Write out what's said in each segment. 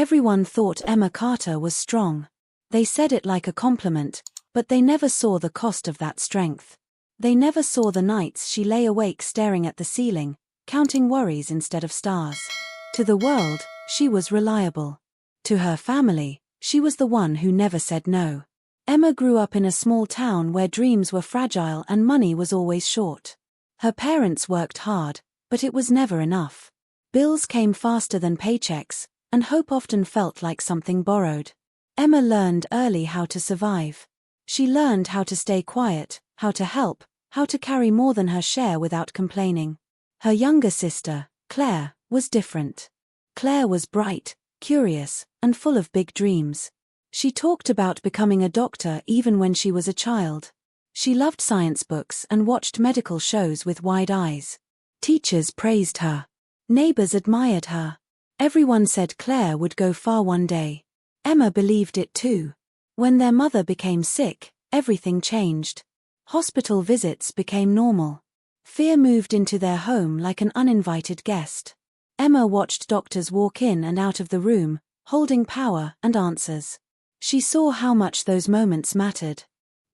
Everyone thought Emma Carter was strong. They said it like a compliment, but they never saw the cost of that strength. They never saw the nights she lay awake staring at the ceiling, counting worries instead of stars. To the world, she was reliable. To her family, she was the one who never said no. Emma grew up in a small town where dreams were fragile and money was always short. Her parents worked hard, but it was never enough. Bills came faster than paychecks, and hope often felt like something borrowed. Emma learned early how to survive. She learned how to stay quiet, how to help, how to carry more than her share without complaining. Her younger sister, Claire, was different. Claire was bright, curious, and full of big dreams. She talked about becoming a doctor even when she was a child. She loved science books and watched medical shows with wide eyes. Teachers praised her. Neighbors admired her. Everyone said Claire would go far one day. Emma believed it too. When their mother became sick, everything changed. Hospital visits became normal. Fear moved into their home like an uninvited guest. Emma watched doctors walk in and out of the room, holding power and answers. She saw how much those moments mattered.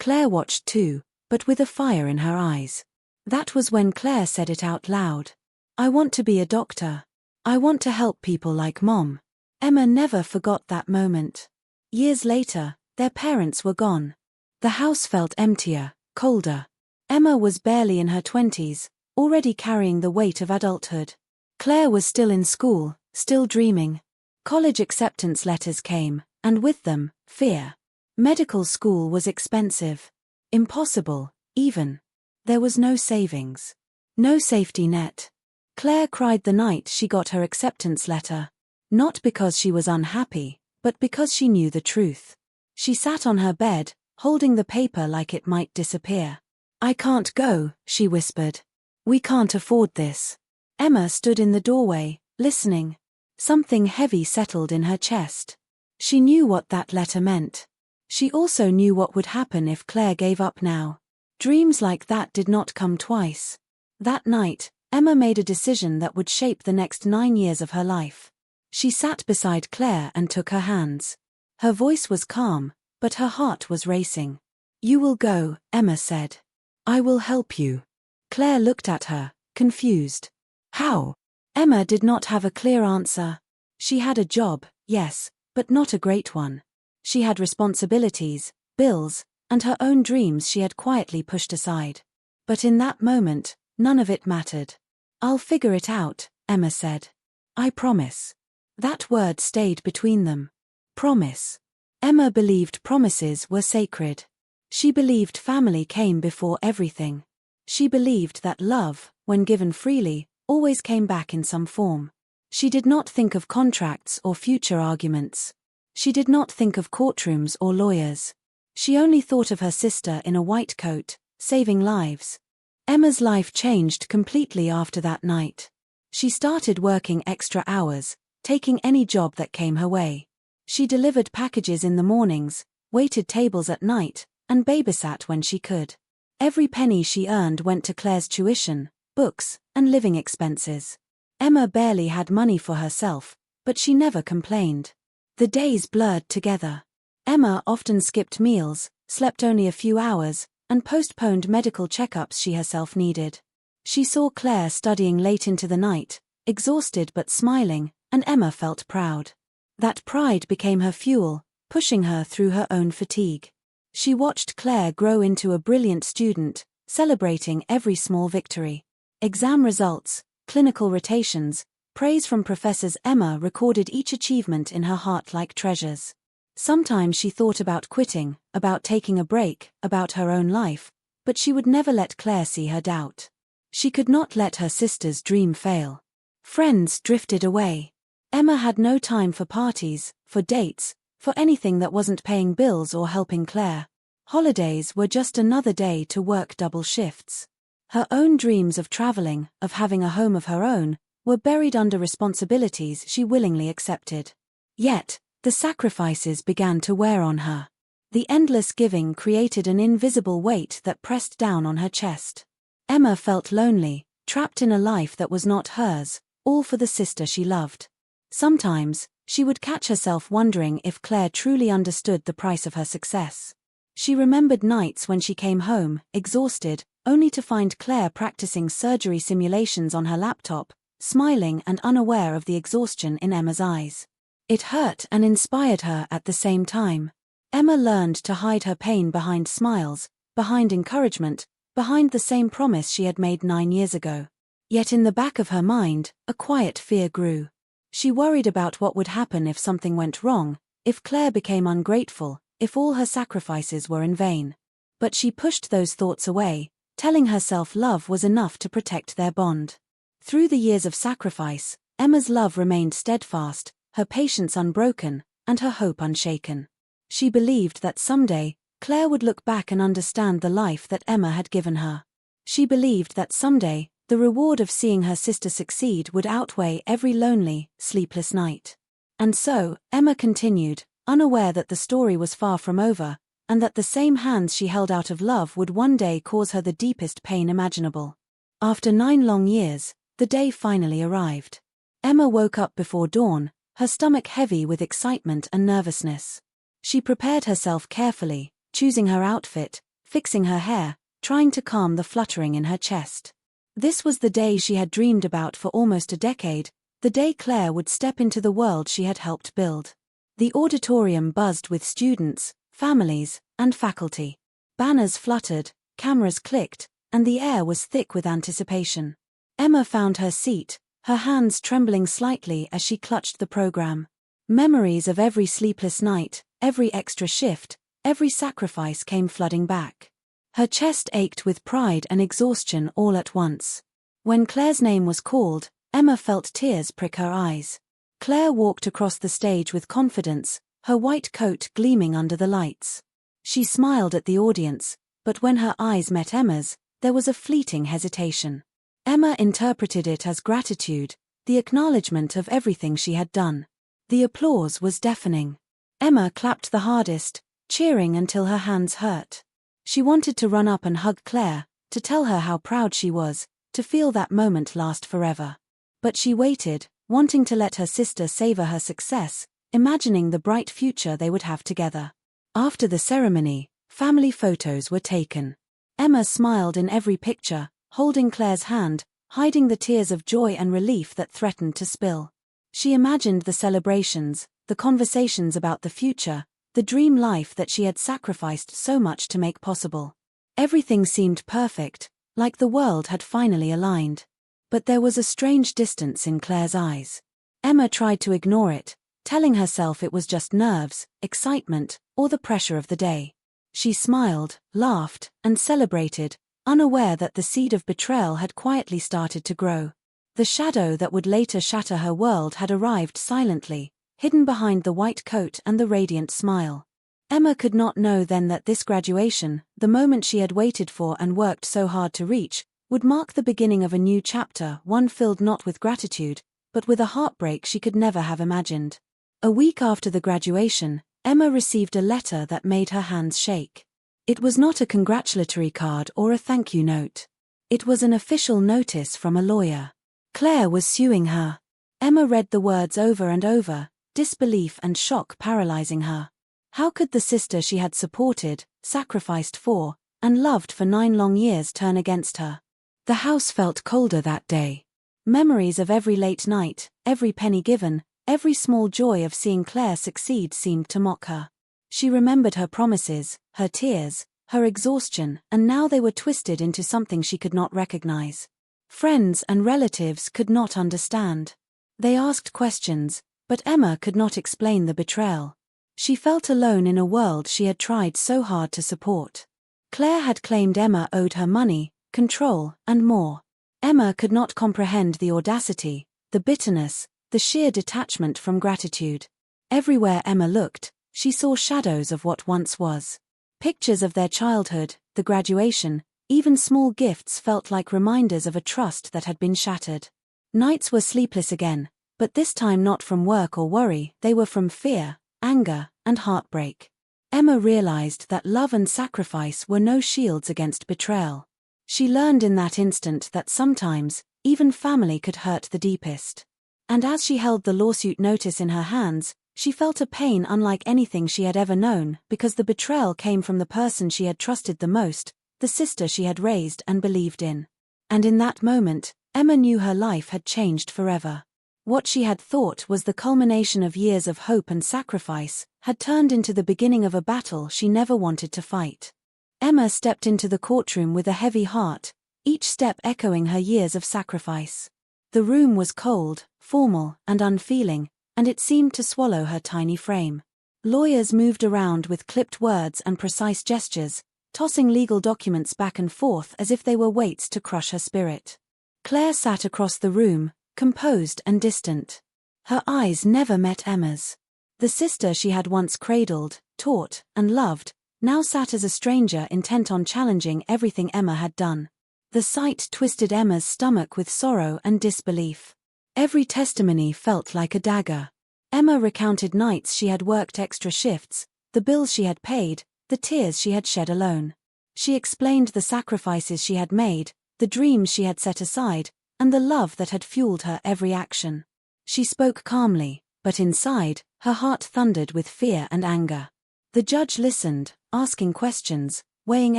Claire watched too, but with a fire in her eyes. That was when Claire said it out loud. "I want to be a doctor. I want to help people like Mom." Emma never forgot that moment. Years later, their parents were gone. The house felt emptier, colder. Emma was barely in her 20s, already carrying the weight of adulthood. Claire was still in school, still dreaming. College acceptance letters came, and with them, fear. Medical school was expensive. Impossible, even. There was no savings. No safety net. Claire cried the night she got her acceptance letter. Not because she was unhappy, but because she knew the truth. She sat on her bed, holding the paper like it might disappear. "I can't go," she whispered. "We can't afford this." Emma stood in the doorway, listening. Something heavy settled in her chest. She knew what that letter meant. She also knew what would happen if Claire gave up now. Dreams like that did not come twice. That night, Emma made a decision that would shape the next 9 years of her life. She sat beside Claire and took her hands. Her voice was calm, but her heart was racing. "You will go," Emma said. "I will help you." Claire looked at her, confused. "How?" Emma did not have a clear answer. She had a job, yes, but not a great one. She had responsibilities, bills, and her own dreams she had quietly pushed aside. But in that moment, none of it mattered. "I'll figure it out," Emma said. "I promise." That word stayed between them. Promise. Emma believed promises were sacred. She believed family came before everything. She believed that love, when given freely, always came back in some form. She did not think of contracts or future arguments. She did not think of courtrooms or lawyers. She only thought of her sister in a white coat, saving lives. Emma's life changed completely after that night. She started working extra hours, taking any job that came her way. She delivered packages in the mornings, waited tables at night, and babysat when she could. Every penny she earned went to Claire's tuition, books, and living expenses. Emma barely had money for herself, but she never complained. The days blurred together. Emma often skipped meals, slept only a few hours, and postponed medical checkups she herself needed. She saw Claire studying late into the night, exhausted but smiling, and Emma felt proud. That pride became her fuel, pushing her through her own fatigue. She watched Claire grow into a brilliant student, celebrating every small victory. Exam results, clinical rotations, praise from professors. Emma recorded each achievement in her heart like treasures. Sometimes she thought about quitting, about taking a break, about her own life, but she would never let Claire see her doubt. She could not let her sister's dream fail. Friends drifted away. Emma had no time for parties, for dates, for anything that wasn't paying bills or helping Claire. Holidays were just another day to work double shifts. Her own dreams of traveling, of having a home of her own, were buried under responsibilities she willingly accepted. Yet, the sacrifices began to wear on her. The endless giving created an invisible weight that pressed down on her chest. Emma felt lonely, trapped in a life that was not hers, all for the sister she loved. Sometimes, She would catch herself wondering if Claire truly understood the price of her success. She remembered nights when she came home, exhausted, only to find Claire practicing surgery simulations on her laptop, smiling and unaware of the exhaustion in Emma's eyes. It hurt and inspired her at the same time. Emma learned to hide her pain behind smiles, behind encouragement, behind the same promise she had made 9 years ago. Yet in the back of her mind, a quiet fear grew. She worried about what would happen if something went wrong, if Claire became ungrateful, if all her sacrifices were in vain. But she pushed those thoughts away, telling herself love was enough to protect their bond. Through the years of sacrifice, Emma's love remained steadfast, her patience unbroken, and her hope unshaken. She believed that someday, Claire would look back and understand the life that Emma had given her. She believed that someday, the reward of seeing her sister succeed would outweigh every lonely, sleepless night. And so, Emma continued, unaware that the story was far from over, and that the same hands she held out of love would one day cause her the deepest pain imaginable. After 9 long years, the day finally arrived. Emma woke up before dawn, her stomach heavy with excitement and nervousness. She prepared herself carefully, choosing her outfit, fixing her hair, trying to calm the fluttering in her chest. This was the day she had dreamed about for almost a decade, the day Claire would step into the world she had helped build. The auditorium buzzed with students, families, and faculty. Banners fluttered, cameras clicked, and the air was thick with anticipation. Emma found her seat, her hands trembling slightly as she clutched the program. Memories of every sleepless night, every extra shift, every sacrifice came flooding back. Her chest ached with pride and exhaustion all at once. When Claire's name was called, Emma felt tears prick her eyes. Claire walked across the stage with confidence, her white coat gleaming under the lights. She smiled at the audience, but when her eyes met Emma's, there was a fleeting hesitation. Emma interpreted it as gratitude, the acknowledgement of everything she had done. The applause was deafening. Emma clapped the hardest, cheering until her hands hurt. She wanted to run up and hug Claire, to tell her how proud she was, to feel that moment last forever. But she waited, wanting to let her sister savor her success, imagining the bright future they would have together. After the ceremony, family photos were taken. Emma smiled in every picture, holding Claire's hand, hiding the tears of joy and relief that threatened to spill. She imagined the celebrations, the conversations about the future, the dream life that she had sacrificed so much to make possible. Everything seemed perfect, like the world had finally aligned. But there was a strange distance in Claire's eyes. Emma tried to ignore it, telling herself it was just nerves, excitement, or the pressure of the day. She smiled, laughed, and celebrated, unaware that the seed of betrayal had quietly started to grow. The shadow that would later shatter her world had arrived silently, hidden behind the white coat and the radiant smile. Emma could not know then that this graduation, the moment she had waited for and worked so hard to reach, would mark the beginning of a new chapter, one filled not with gratitude, but with a heartbreak she could never have imagined. A week after the graduation, Emma received a letter that made her hands shake. It was not a congratulatory card or a thank you note. It was an official notice from a lawyer. Claire was suing her. Emma read the words over and over, disbelief and shock paralyzing her. How could the sister she had supported, sacrificed for, and loved for 9 long years turn against her? The house felt colder that day. Memories of every late night, every penny given, every small joy of seeing Claire succeed seemed to mock her. She remembered her promises, her tears, her exhaustion, and now they were twisted into something she could not recognize. Friends and relatives could not understand. They asked questions, but Emma could not explain the betrayal. She felt alone in a world she had tried so hard to support. Claire had claimed Emma owed her money, control, and more. Emma could not comprehend the audacity, the bitterness, the sheer detachment from gratitude. Everywhere Emma looked, she saw shadows of what once was. Pictures of their childhood, the graduation, even small gifts felt like reminders of a trust that had been shattered. Nights were sleepless again, but this time not from work or worry, they were from fear, anger, and heartbreak. Emma realized that love and sacrifice were no shields against betrayal. She learned in that instant that sometimes, even family could hurt the deepest. And as she held the lawsuit notice in her hands, she felt a pain unlike anything she had ever known, because the betrayal came from the person she had trusted the most, the sister she had raised and believed in. And in that moment, Emma knew her life had changed forever. What she had thought was the culmination of years of hope and sacrifice had turned into the beginning of a battle she never wanted to fight. Emma stepped into the courtroom with a heavy heart, each step echoing her years of sacrifice. The room was cold, formal, and unfeeling, and it seemed to swallow her tiny frame. Lawyers moved around with clipped words and precise gestures, tossing legal documents back and forth as if they were weights to crush her spirit. Claire sat across the room, composed and distant. Her eyes never met Emma's. The sister she had once cradled, taught, and loved, now sat as a stranger intent on challenging everything Emma had done. The sight twisted Emma's stomach with sorrow and disbelief. Every testimony felt like a dagger. Emma recounted nights she had worked extra shifts, the bills she had paid, the tears she had shed alone. She explained the sacrifices she had made, the dreams she had set aside, and the love that had fueled her every action. She spoke calmly, but inside, her heart thundered with fear and anger. The judge listened, asking questions, weighing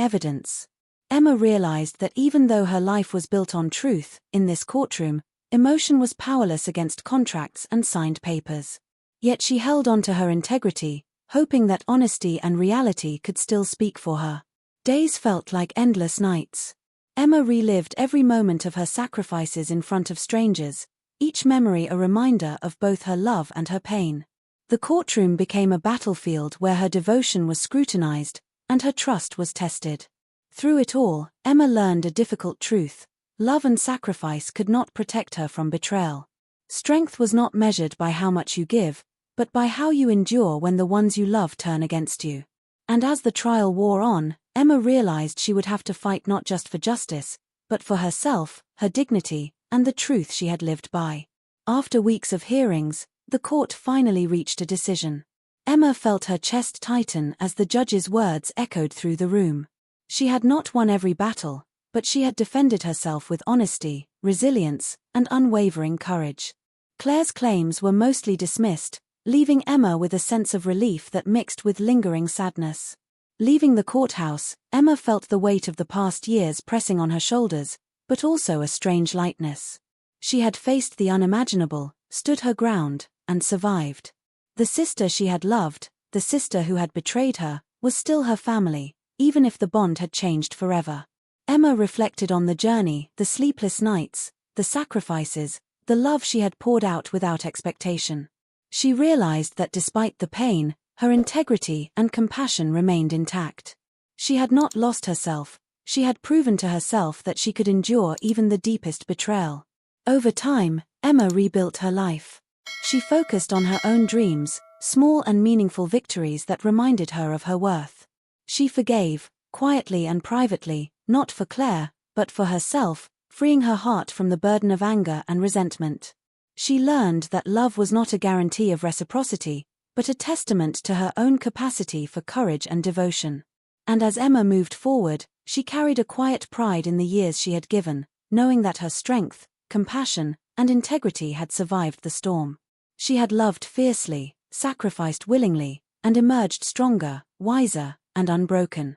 evidence. Emma realized that even though her life was built on truth, in this courtroom, emotion was powerless against contracts and signed papers. Yet she held on to her integrity, hoping that honesty and reality could still speak for her. Days felt like endless nights. Emma relived every moment of her sacrifices in front of strangers, each memory a reminder of both her love and her pain. The courtroom became a battlefield where her devotion was scrutinized, and her trust was tested. Through it all, Emma learned a difficult truth: love and sacrifice could not protect her from betrayal. Strength was not measured by how much you give, but by how you endure when the ones you love turn against you. And as the trial wore on, Emma realized she would have to fight not just for justice, but for herself, her dignity, and the truth she had lived by. After weeks of hearings, the court finally reached a decision. Emma felt her chest tighten as the judge's words echoed through the room. She had not won every battle, but she had defended herself with honesty, resilience, and unwavering courage. Claire's claims were mostly dismissed, leaving Emma with a sense of relief that mixed with lingering sadness. Leaving the courthouse, Emma felt the weight of the past years pressing on her shoulders, but also a strange lightness. She had faced the unimaginable, stood her ground, and survived. The sister she had loved, the sister who had betrayed her, was still her family, even if the bond had changed forever. Emma reflected on the journey, the sleepless nights, the sacrifices, the love she had poured out without expectation. She realized that despite the pain, her integrity and compassion remained intact. She had not lost herself, she had proven to herself that she could endure even the deepest betrayal. Over time, Emma rebuilt her life. She focused on her own dreams, small and meaningful victories that reminded her of her worth. She forgave, quietly and privately, not for Claire, but for herself, freeing her heart from the burden of anger and resentment. She learned that love was not a guarantee of reciprocity, but a testament to her own capacity for courage and devotion. And as Emma moved forward, she carried a quiet pride in the years she had given, knowing that her strength, compassion, and integrity had survived the storm. She had loved fiercely, sacrificed willingly, and emerged stronger, wiser, and unbroken.